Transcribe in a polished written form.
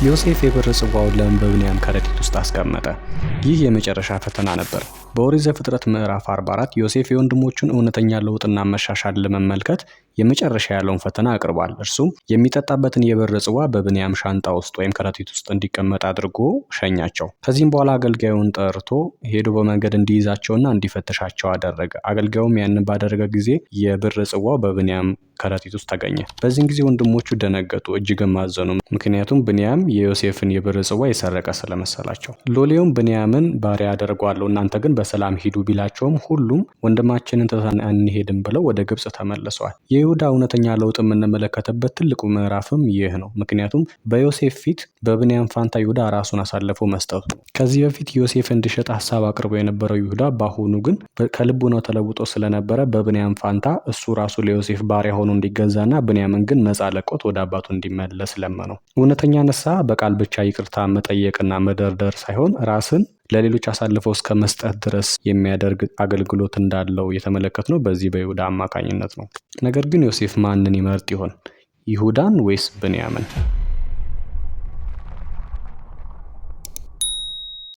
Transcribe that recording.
ዮሴፍ የብር ጽዋውን ለምን በብንያም ከረጢት ውስጥ አስቀመጠ? ይህ የመጨረሻ ፈተና ነበር። በኦሪት ዘፍጥረት ምዕራፍ 44 ዮሴፍ የወንድሞቹን እውነተኛ ለውጥና መሻሻል ለመመልከት የመጨረሻ ያለውን ፈተና አቅርቧል። እርሱም የሚጠጣበትን የብር ጽዋ በብንያም ሻንጣ ውስጥ ወይም ከረጢት ውስጥ እንዲቀመጥ አድርጎ ሸኛቸው። ከዚህም በኋላ አገልጋዩን ጠርቶ ሄዶ በመንገድ እንዲይዛቸውና እንዲፈትሻቸው አደረገ። አገልጋዩም ያንን ባደረገ ጊዜ የብር ጽዋው በብንያም ከረጢት ውስጥ ተገኘ። በዚህን ጊዜ ወንድሞቹ ደነገጡ፣ እጅግም አዘኑ። ምክንያቱም ብንያም የዮሴፍን የብር ጽዋ የሰረቀ ስለመሰላቸው። ሎሌውም ብንያምን ባሪያ አደርገዋለሁ፣ እናንተ ግን በሰላም ሂዱ ቢላቸውም ሁሉም ወንድማችንን ትተን አንሄድም ብለው ወደ ግብጽ ተመልሰዋል። የይሁዳ እውነተኛ ለውጥ የምንመለከትበት ትልቁ ምዕራፍም ይህ ነው። ምክንያቱም በዮሴፍ ፊት በብንያም ፋንታ ይሁዳ ራሱን አሳልፎ መስጠቱ። ከዚህ በፊት ዮሴፍ እንዲሸጥ ሀሳብ አቅርቦ የነበረው ይሁዳ በአሁኑ ግን ከልቡናው ተለውጦ ስለነበረ በብንያም ፋንታ እሱ ራሱ ለዮሴፍ ባሪያ ሆኖ እንዲገዛና ብንያምን ግን ነፃ ለቆት ወደ አባቱ እንዲመለስ ለመነው። እውነተኛ ንስሐ በቃል ብቻ ይቅርታ መጠየቅና መደርደር ሳይሆን ራስን ለሌሎች አሳልፈው እስከ መስጠት ድረስ የሚያደርግ አገልግሎት እንዳለው የተመለከትነው በዚህ በይሁዳ አማካኝነት ነው። ነገር ግን ዮሴፍ ማንን ይመርጥ ይሆን? ይሁዳን ወይስ ብንያምን?